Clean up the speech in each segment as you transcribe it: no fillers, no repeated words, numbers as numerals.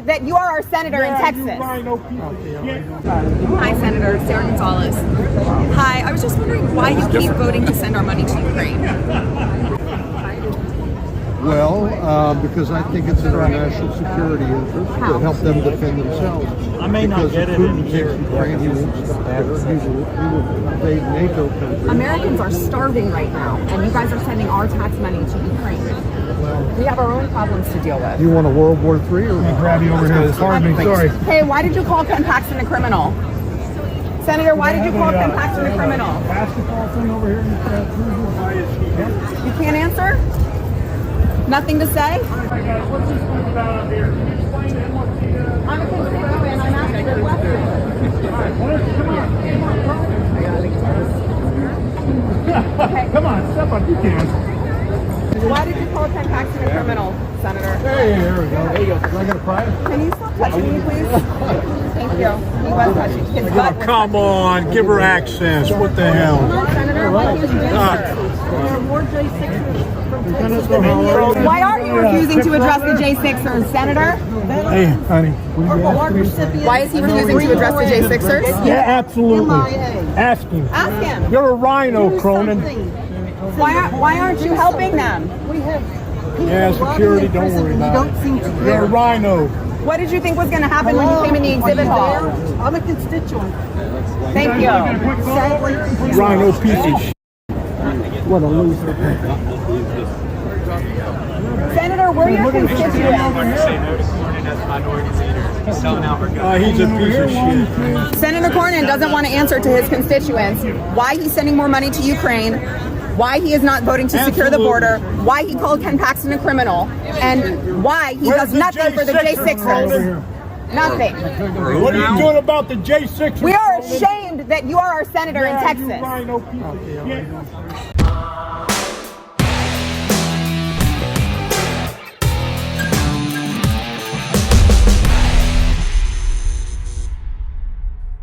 that you are our senator in Texas. Hi, Senator Sara Gonzales. Hi, I was just wondering why you keep voting to send our money to Ukraine. Well, because I think it's in our national security interest to help them defend themselves. I may not get it in here. Ukraine, he won't stop there. He will invade NATO countries. Americans are starving right now, and you guys are sending our tax money to Ukraine. We have our own problems to deal with. You want a World War III or I'll grab you over here. Pardon me, sorry. Hey, why did you call Ken Paxton a criminal? Senator, why did you call Ken Paxton a criminal? Basketball thing over here. You can't answer? Nothing to say? What's this thing about up here? Can you explain to him what he does? I'm a constituent. I'm asking a question. Come on, step up. You can. Why did you call Ken Paxton a criminal, Senator? Hey, there we go. There you go. Do I get a prize? Can you stop touching me, please? Thank you. He was touching. His butt was Come on, give her access. What the hell? Senator, why can't you answer? There are more J6s from Texas. Why aren't you refusing to address the J6ers, Senator? Hey, honey. Why is he refusing to address the J6ers? Yeah, absolutely. Ask him. Ask him. You're a rhino, Cornyn. Why aren't you helping them? We have Yeah, security, don't worry about it. don't seem to You're a rhino. What did you think was going to happen when you came in the exhibit hall? I'm a constituent. Thank you. Sadly, Rhino piece of shit. what a loser. Senator, we're your constituents. He's a piece of shit. Senator Cornyn doesn't want to answer to his constituents why he's sending more money to Ukraine, why he is not voting to secure the border, why he called Ken Paxton a criminal, and why he does nothing for the J6ers. Nothing. What are you doing about the J6? We are ashamed that you are our senator in Texas. Rhino piece of shit.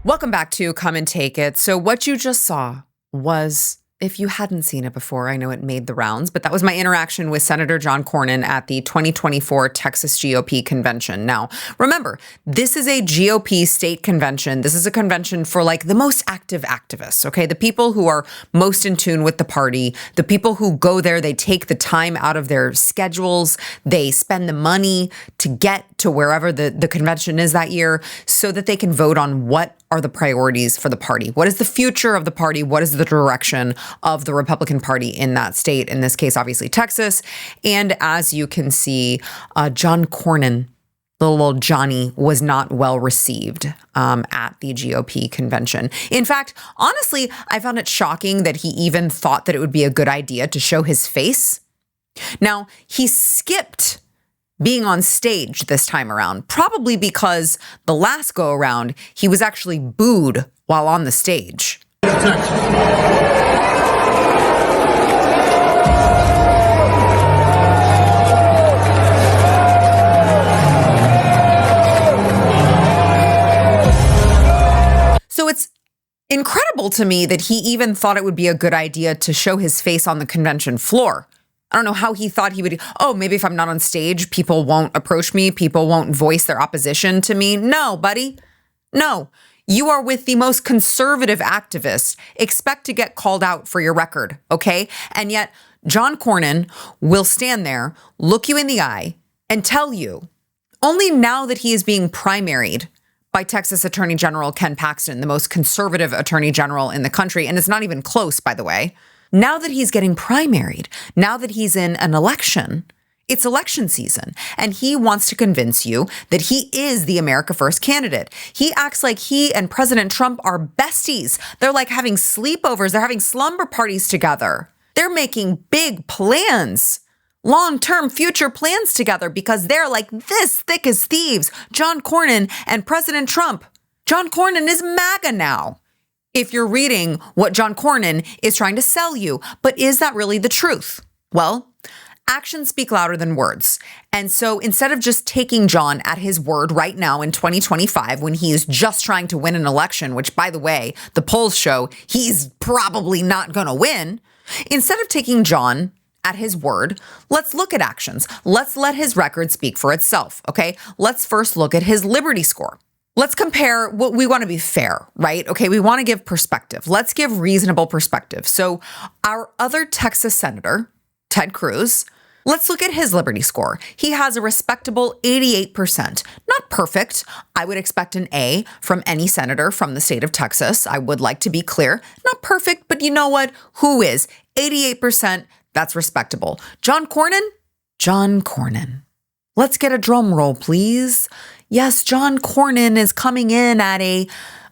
Welcome back to Come and Take It. So what you just saw was, if you hadn't seen it before, I know it made the rounds, but that was my interaction with Senator John Cornyn at the 2024 Texas GOP convention. Now, remember, this is a GOP state convention. This is a convention for like the most active activists, okay? The people who are most in tune with the party, the people who go there, they take the time out of their schedules, they spend the money to get to wherever the convention is that year so that they can vote on what are the priorities for the party. What is the future of the party? What is the direction of the Republican Party in that state? In this case, obviously Texas. And as you can see, John Cornyn, little old Johnny, was not well received at the GOP convention. In fact, honestly, I found it shocking that he even thought that it would be a good idea to show his face. Now, he skipped being on stage this time around, probably because the last go around, he was actually booed while on the stage. So it's incredible to me that he even thought it would be a good idea to show his face on the convention floor. I don't know how he thought he would, maybe if I'm not on stage, people won't approach me, people won't voice their opposition to me. No, buddy. No. You are with the most conservative activists. Expect to get called out for your record, okay? And yet, John Cornyn will stand there, look you in the eye, and tell you, only now that he is being primaried by Texas Attorney General Ken Paxton, the most conservative attorney general in the country, and it's not even close, by the way. Now that he's getting primaried, now that he's in an election, it's election season, and he wants to convince you that he is the America First candidate. He acts like he and President Trump are besties. They're like having sleepovers. They're having slumber parties together. They're making big plans, long-term future plans together because they're like this thick as thieves, John Cornyn and President Trump. John Cornyn is MAGA now, if you're reading what John Cornyn is trying to sell you. But is that really the truth? Well, actions speak louder than words. And so instead of just taking John at his word right now in 2025, when he is just trying to win an election, which, by the way, the polls show he's probably not going to win, instead of taking John at his word. Let's look at actions. Let's let his record speak for itself, okay? Let's first look at his liberty score. Let's compare what we want to be fair, right? Okay, we want to give perspective. Let's give reasonable perspective. So our other Texas Senator, Ted Cruz, let's look at his liberty score. He has a respectable 88%. Not perfect. I would expect an A from any senator from the state of Texas. I would like to be clear. Not perfect, but you know what? Who is? 88%. That's respectable. John Cornyn? John Cornyn. Let's get a drum roll, please. Yes, John Cornyn is coming in at a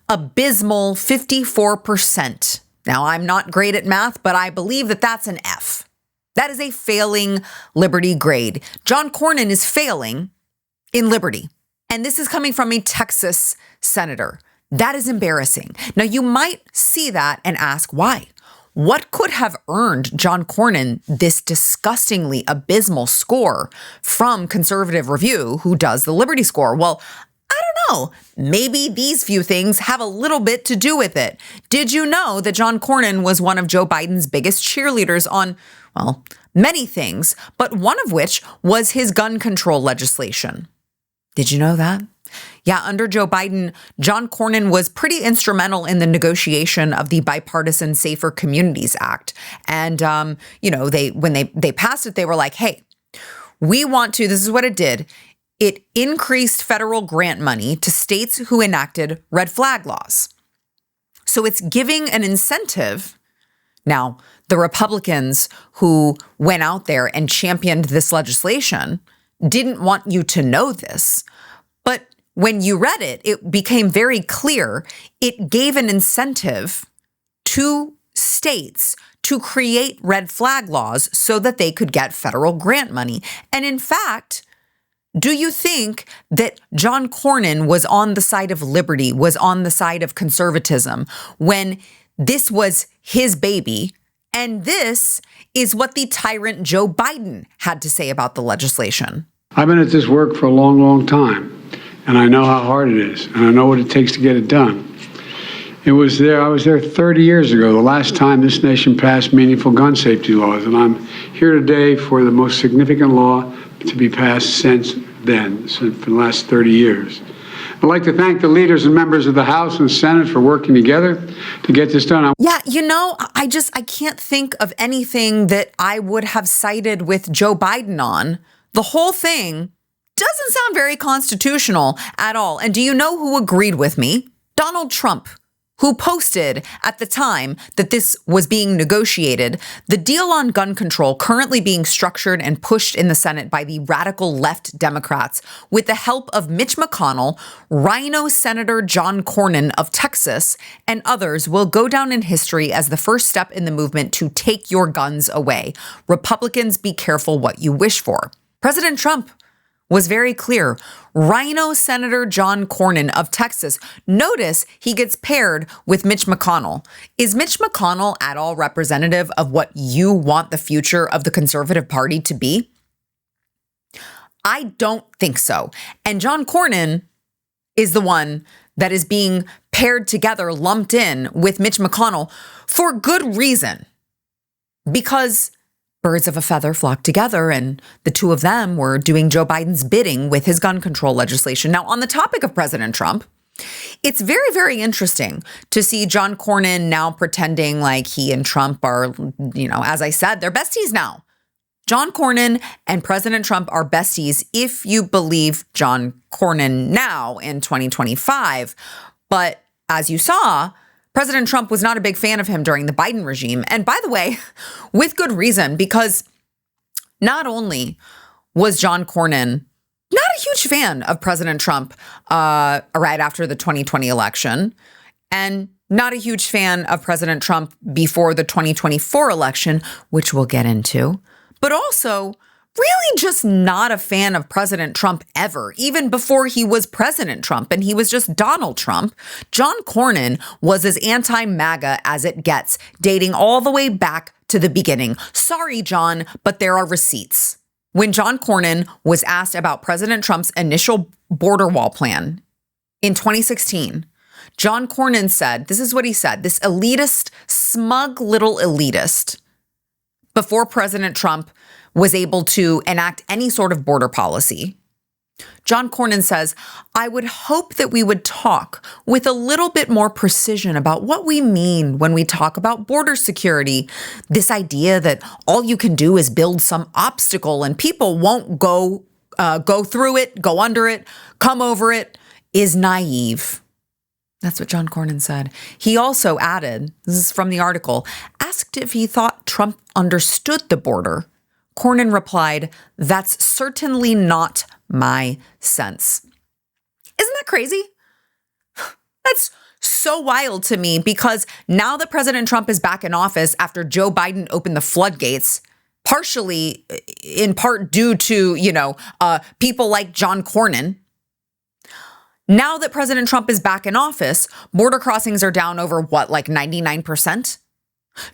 abysmal 54%. Now, I'm not great at math, but I believe that that's an F. That is a failing liberty grade. John Cornyn is failing in liberty. And this is coming from a Texas senator. That is embarrassing. Now, you might see that and ask why. What could have earned John Cornyn this disgustingly abysmal score from Conservative Review, who does the Liberty score? Well, I don't know. Maybe these few things have a little bit to do with it. Did you know that John Cornyn was one of Joe Biden's biggest cheerleaders on, well, many things, but one of which was his gun control legislation? Did you know that? Yeah, under Joe Biden, John Cornyn was pretty instrumental in the negotiation of the Bipartisan Safer Communities Act. And, when they passed it, they were like, hey, we want to, this is what it did. It increased federal grant money to states who enacted red flag laws. So it's giving an incentive. Now, the Republicans who went out there and championed this legislation didn't want you to know this, but when you read it, it became very clear it gave an incentive to states to create red flag laws so that they could get federal grant money. And in fact, do you think that John Cornyn was on the side of liberty, was on the side of conservatism when this was his baby? And this is what the tyrant Joe Biden had to say about the legislation. I've been at this work for a long, long time. And I know how hard it is, and I know what it takes to get it done. I was there 30 years ago, the last time this nation passed meaningful gun safety laws, and I'm here today for the most significant law to be passed since then, for the last 30 years. I'd like to thank the leaders and members of the House and Senate for working together to get this done. Yeah, I can't think of anything that I would have sided with Joe Biden on. The whole thing doesn't sound very constitutional at all. And do you know who agreed with me? Donald Trump, who posted at the time that this was being negotiated, the deal on gun control currently being structured and pushed in the Senate by the radical left Democrats with the help of Mitch McConnell, RINO Senator John Cornyn of Texas, and others will go down in history as the first step in the movement to take your guns away. Republicans, be careful what you wish for. President Trump was very clear. RINO Senator John Cornyn of Texas. Notice he gets paired with Mitch McConnell. Is Mitch McConnell at all representative of what you want the future of the Conservative Party to be? I don't think so. And John Cornyn is the one that is being paired together, lumped in with Mitch McConnell for good reason. Because birds of a feather flock together, and the two of them were doing Joe Biden's bidding with his gun control legislation. Now, on the topic of President Trump, it's very, very interesting to see John Cornyn now pretending like he and Trump are, as I said, they're besties now. John Cornyn and President Trump are besties if you believe John Cornyn now in 2025. But as you saw, President Trump was not a big fan of him during the Biden regime. And by the way, with good reason, because not only was John Cornyn not a huge fan of President Trump right after the 2020 election, and not a huge fan of President Trump before the 2024 election, which we'll get into, but also really just not a fan of President Trump ever, even before he was President Trump and he was just Donald Trump. John Cornyn was as anti-MAGA as it gets, dating all the way back to the beginning. Sorry, John, but there are receipts. When John Cornyn was asked about President Trump's initial border wall plan in 2016, John Cornyn said, this is what he said, this elitist, smug little elitist before President Trump was able to enact any sort of border policy. John Cornyn says, I would hope that we would talk with a little bit more precision about what we mean when we talk about border security. This idea that all you can do is build some obstacle and people won't go through it, go under it, come over it, is naive. That's what John Cornyn said. He also added, this is from the article, asked if he thought Trump understood the border. Cornyn replied, that's certainly not my sense. Isn't that crazy? That's so wild to me, because now that President Trump is back in office after Joe Biden opened the floodgates, partially in part due to, people like John Cornyn. Now that President Trump is back in office, border crossings are down over 99%?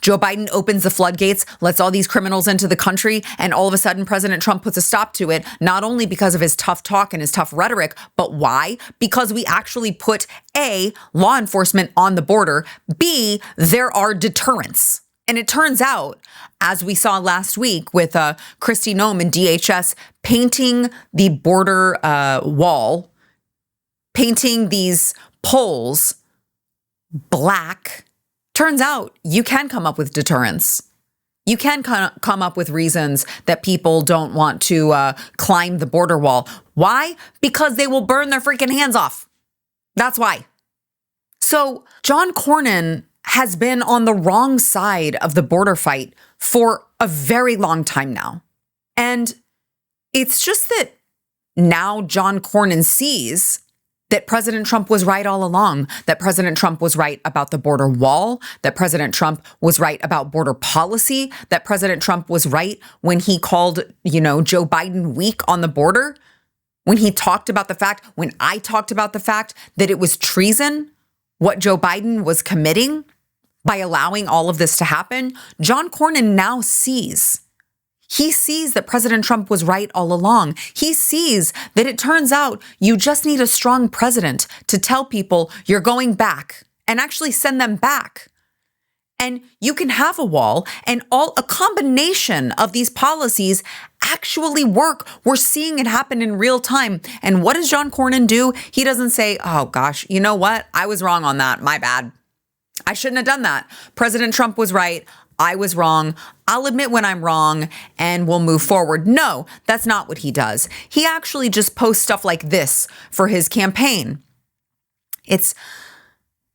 Joe Biden opens the floodgates, lets all these criminals into the country, and all of a sudden President Trump puts a stop to it, not only because of his tough talk and his tough rhetoric, but why? Because we actually put A, law enforcement on the border, B, there are deterrents. And it turns out, as we saw last week with Kristi Noem and DHS painting the border wall, painting these poles black, turns out you can come up with deterrents. You can come up with reasons that people don't want to climb the border wall. Why? Because they will burn their freaking hands off. That's why. So John Cornyn has been on the wrong side of the border fight for a very long time now. And it's just that now John Cornyn sees that President Trump was right all along, that President Trump was right about the border wall, that President Trump was right about border policy, that President Trump was right when he called, Joe Biden weak on the border, when I talked about the fact that it was treason, what Joe Biden was committing by allowing all of this to happen. John Cornyn now sees. He sees that President Trump was right all along. He sees that it turns out you just need a strong president to tell people you're going back and actually send them back. And you can have a wall, and a combination of these policies actually work. We're seeing it happen in real time. And what does John Cornyn do? He doesn't say, oh gosh, you know what? I was wrong on that. My bad. I shouldn't have done that. President Trump was right. I was wrong. I'll admit when I'm wrong and we'll move forward. No, that's not what he does. He actually just posts stuff like this for his campaign. It's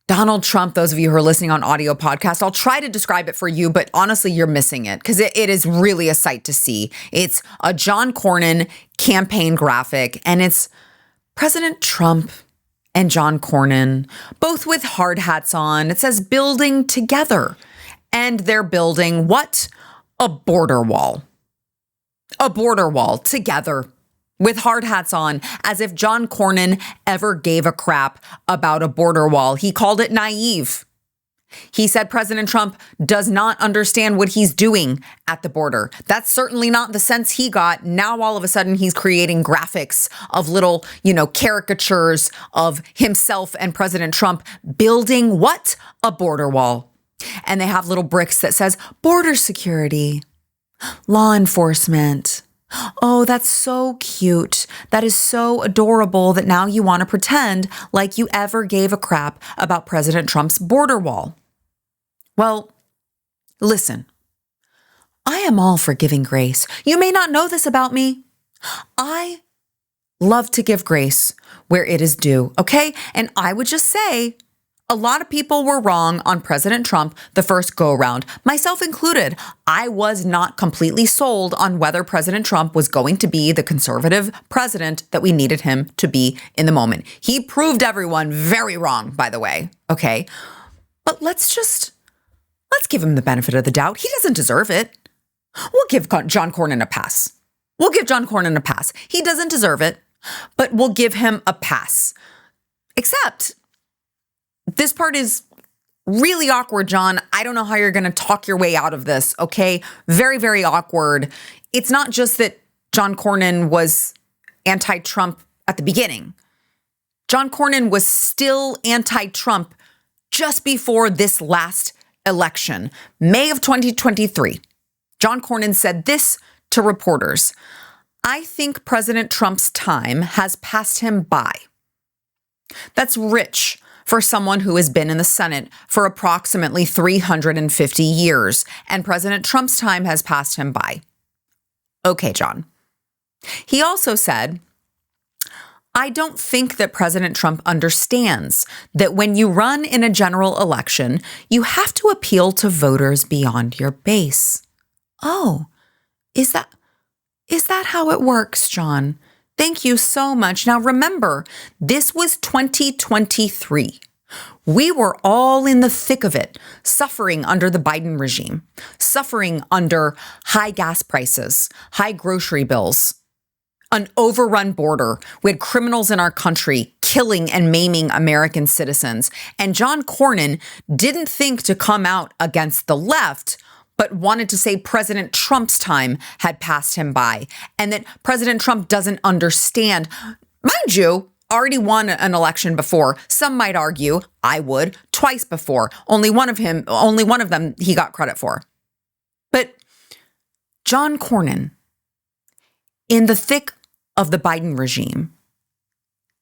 Donald Trump. Those of you who are listening on audio podcast, I'll try to describe it for you, but honestly, you're missing it because it is really a sight to see. It's a John Cornyn campaign graphic, and it's President Trump and John Cornyn, both with hard hats on. It says building together. And they're building what? A border wall. A border wall together with hard hats on, as if John Cornyn ever gave a crap about a border wall. He called it naive. He said President Trump does not understand what he's doing at the border. That's certainly not the sense he got. Now, all of a sudden, he's creating graphics of little, caricatures of himself and President Trump building what? A border wall. And they have little bricks that says border security, law enforcement. Oh, that's so cute. That is so adorable that now you want to pretend like you ever gave a crap about President Trump's border wall. Well, listen, I am all for giving grace. You may not know this about me. I love to give grace where it is due, okay? And I would just say, a lot of people were wrong on President Trump the first go-around, myself included. I was not completely sold on whether President Trump was going to be the conservative president that we needed him to be in the moment. He proved everyone very wrong, by the way, okay? But let's give him the benefit of the doubt. He doesn't deserve it. We'll give John Cornyn a pass. We'll give John Cornyn a pass. He doesn't deserve it, but we'll give him a pass. Except this part is really awkward, John. I don't know how you're going to talk your way out of this, okay? Very, very awkward. It's not just that John Cornyn was anti-Trump at the beginning. John Cornyn was still anti-Trump just before this last election, May of 2023. John Cornyn said this to reporters: "I think President Trump's time has passed him by." That's rich for someone who has been in the Senate for approximately 350 years, and President Trump's time has passed him by. Okay, John. He also said, "I don't think that President Trump understands that when you run in a general election, you have to appeal to voters beyond your base." Oh, is that how it works, John? Thank you so much. Now remember, this was 2023. We were all in the thick of it, suffering under the Biden regime, suffering under high gas prices, high grocery bills, an overrun border. We had criminals in our country killing and maiming American citizens. And John Cornyn didn't think to come out against the left, but wanted to say President Trump's time had passed him by and that President Trump doesn't understand. Mind you, already won an election before. Some might argue, I would, twice before. Only one of them he got credit for. But John Cornyn, in the thick of the Biden regime,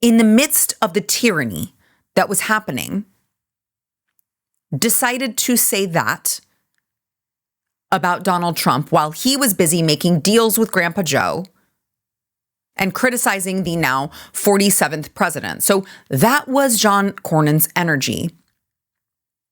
in the midst of the tyranny that was happening, decided to say that about Donald Trump while he was busy making deals with Grandpa Joe and criticizing the now 47th president. So that was John Cornyn's energy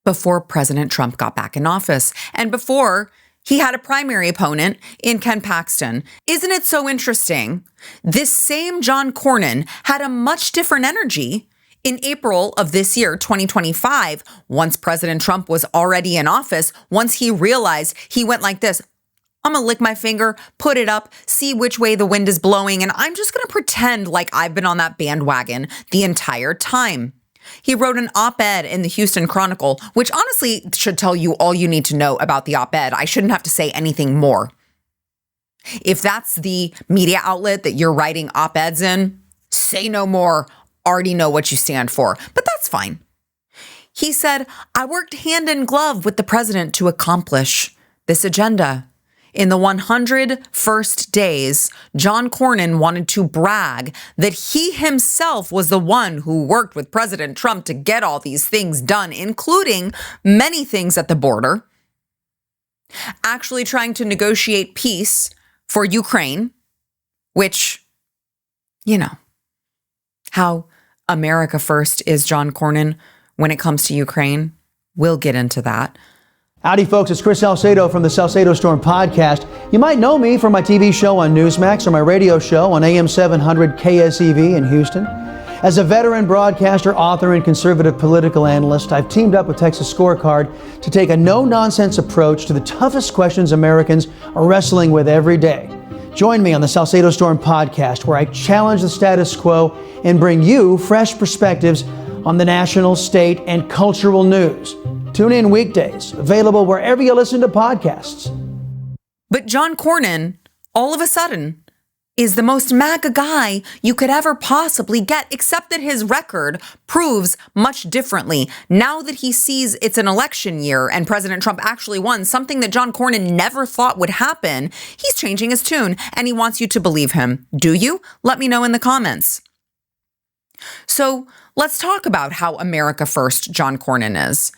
before President Trump got back in office and before he had a primary opponent in Ken Paxton. Isn't it so interesting? This same John Cornyn had a much different energy in April of this year, 2025, once President Trump was already in office. Once he realized, he went like this: I'm going to lick my finger, put it up, see which way the wind is blowing, and I'm just going to pretend like I've been on that bandwagon the entire time. He wrote an op-ed in the Houston Chronicle, which honestly should tell you all you need to know about the op-ed. I shouldn't have to say anything more. If that's the media outlet that you're writing op-eds in, say no more. Already know what you stand for, but that's fine. He said, "I worked hand in glove with the president to accomplish this agenda. In the 100 first days, John Cornyn wanted to brag that he himself was the one who worked with President Trump to get all these things done, including many things at the border, actually trying to negotiate peace for Ukraine," which, you know, how America first is John Cornyn when it comes to Ukraine. We'll get into that. Howdy, folks. It's Chris Salcedo from the Salcedo Storm podcast. You might know me from my TV show on Newsmax or my radio show on AM 700 KSEV in Houston. As a veteran broadcaster, author, and conservative political analyst, I've teamed up with Texas Scorecard to take a no-nonsense approach to the toughest questions Americans are wrestling with every day. Join me on the Salcedo Storm podcast, where I challenge the status quo and bring you fresh perspectives on the national, state, and cultural news. Tune in weekdays, available wherever you listen to podcasts. But John Cornyn, all of a sudden, is the most MAGA guy you could ever possibly get, except that his record proves much differently. Now that he sees it's an election year and President Trump actually won, something that John Cornyn never thought would happen, he's changing his tune and he wants you to believe him. Do you? Let me know in the comments. So let's talk about how America First John Cornyn is.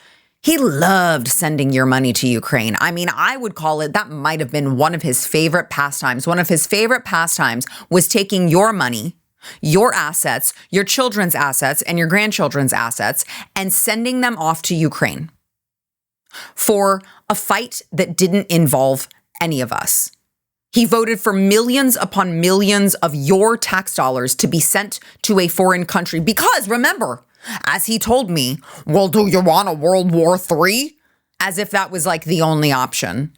He loved sending your money to Ukraine. I mean, I would call it, that might have been one of his favorite pastimes. One of his favorite pastimes was taking your money, your assets, your children's assets, and your grandchildren's assets, and sending them off to Ukraine for a fight that didn't involve any of us. He voted for millions upon millions of your tax dollars to be sent to a foreign country because, remember, as he told me, well, do you want a World War III? As if that was like the only option.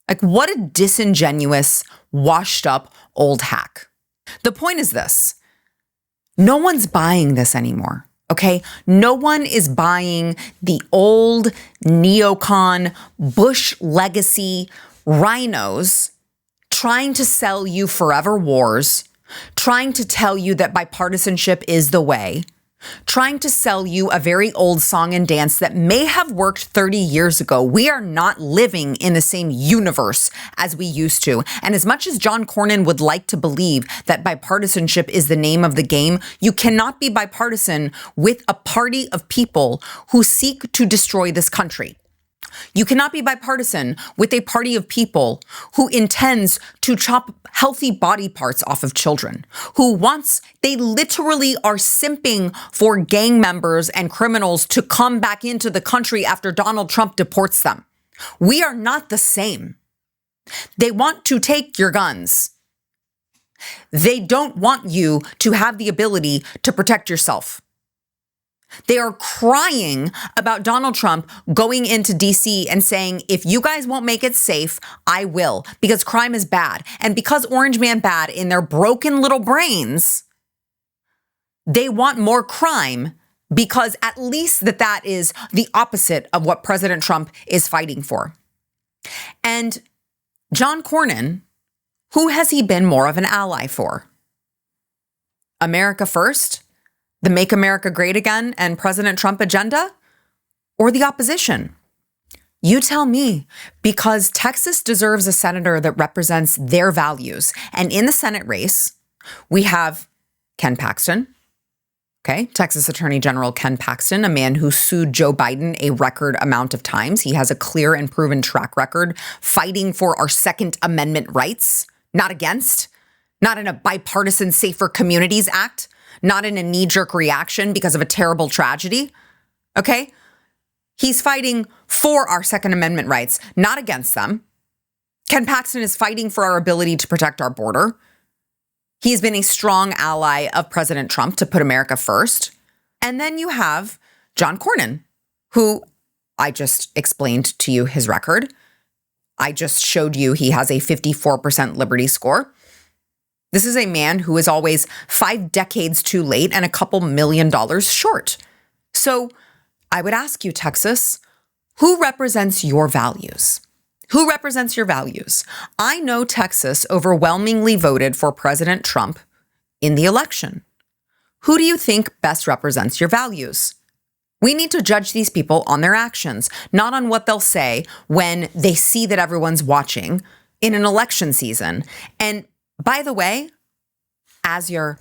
Like, what a disingenuous, washed up old hack. The point is this. No one's buying this anymore, okay? No one is buying the old neocon, Bush legacy RINOs trying to sell you forever wars, trying to tell you that bipartisanship is the way, trying to sell you a very old song and dance that may have worked 30 years ago. We are not living in the same universe as we used to. And as much as John Cornyn would like to believe that bipartisanship is the name of the game, you cannot be bipartisan with a party of people who seek to destroy this country. You cannot be bipartisan with a party of people who intends to chop healthy body parts off of children, they literally are simping for gang members and criminals to come back into the country after Donald Trump deports them. We are not the same. They want to take your guns. They don't want you to have the ability to protect yourself. They are crying about Donald Trump going into DC and saying, if you guys won't make it safe, I will, because crime is bad. And because Orange Man bad in their broken little brains, they want more crime because at least that is the opposite of what President Trump is fighting for. And John Cornyn, who has he been more of an ally for? America First? The Make America Great Again and President Trump agenda, or the opposition? You tell me, because Texas deserves a senator that represents their values. And in the Senate race, we have Ken Paxton, Texas Attorney General Ken Paxton, a man who sued Joe Biden a record amount of times. He has a clear and proven track record fighting for our Second Amendment rights, not against, not in a bipartisan Safer Communities Act, not in a knee-jerk reaction because of a terrible tragedy, okay? He's fighting for our Second Amendment rights, not against them. Ken Paxton is fighting for our ability to protect our border. He's been a strong ally of President Trump to put America first. And then you have John Cornyn, who I just explained to you his record. I just showed you he has a 54% Liberty score. This is a man who is always 5 decades too late and a couple $1 million short. So I would ask you, Texas, who represents your values? Who represents your values? I know Texas overwhelmingly voted for President Trump in the election. Who do you think best represents your values? We need to judge these people on their actions, not on what they'll say when they see that everyone's watching in an election season. And by the way, as you're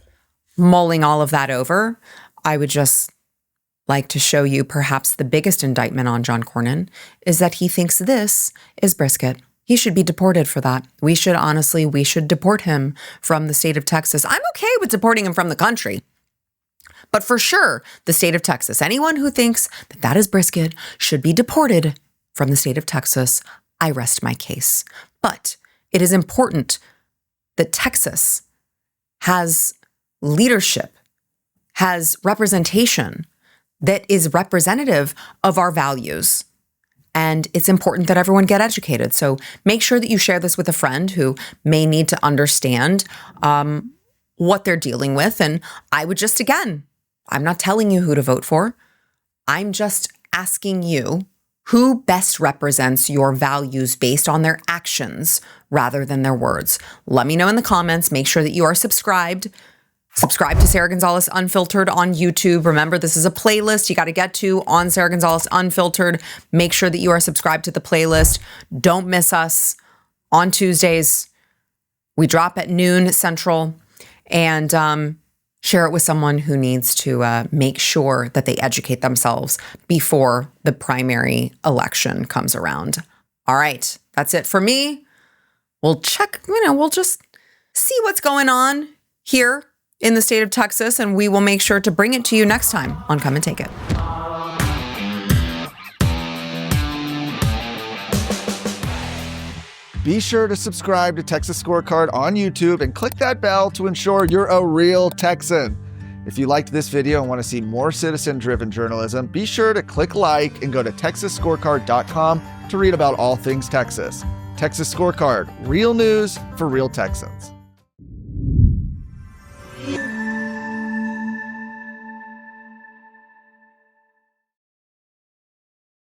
mulling all of that over, I would just like to show you perhaps the biggest indictment on John Cornyn is that he thinks this is brisket. He should be deported for that. We should deport him from the state of Texas. I'm okay with deporting him from the country. But for sure, the state of Texas, anyone who thinks that is brisket should be deported from the state of Texas. I rest my case. But it is important that Texas has leadership, has representation that is representative of our values. And it's important that everyone get educated. So make sure that you share this with a friend who may need to understand what they're dealing with. And I would just, again, I'm not telling you who to vote for. I'm just asking you who best represents your values based on their actions rather than their words. Let me know in the comments. Make sure that you are subscribed. Subscribe to Sara Gonzales Unfiltered on YouTube. Remember, this is a playlist you got to get to on Sara Gonzales Unfiltered. Make sure that you are subscribed to the playlist. Don't miss us on Tuesdays. We drop at noon Central, and share it with someone who needs to make sure that they educate themselves before the primary election comes around. All right, that's it for me. We'll check, we'll just see what's going on here in the state of Texas, and we will make sure to bring it to you next time on Come and Take It. Be sure to subscribe to Texas Scorecard on YouTube and click that bell to ensure you're a real Texan. If you liked this video and want to see more citizen-driven journalism, be sure to click like and go to TexasScorecard.com to read about all things Texas. Texas Scorecard, real news for real Texans.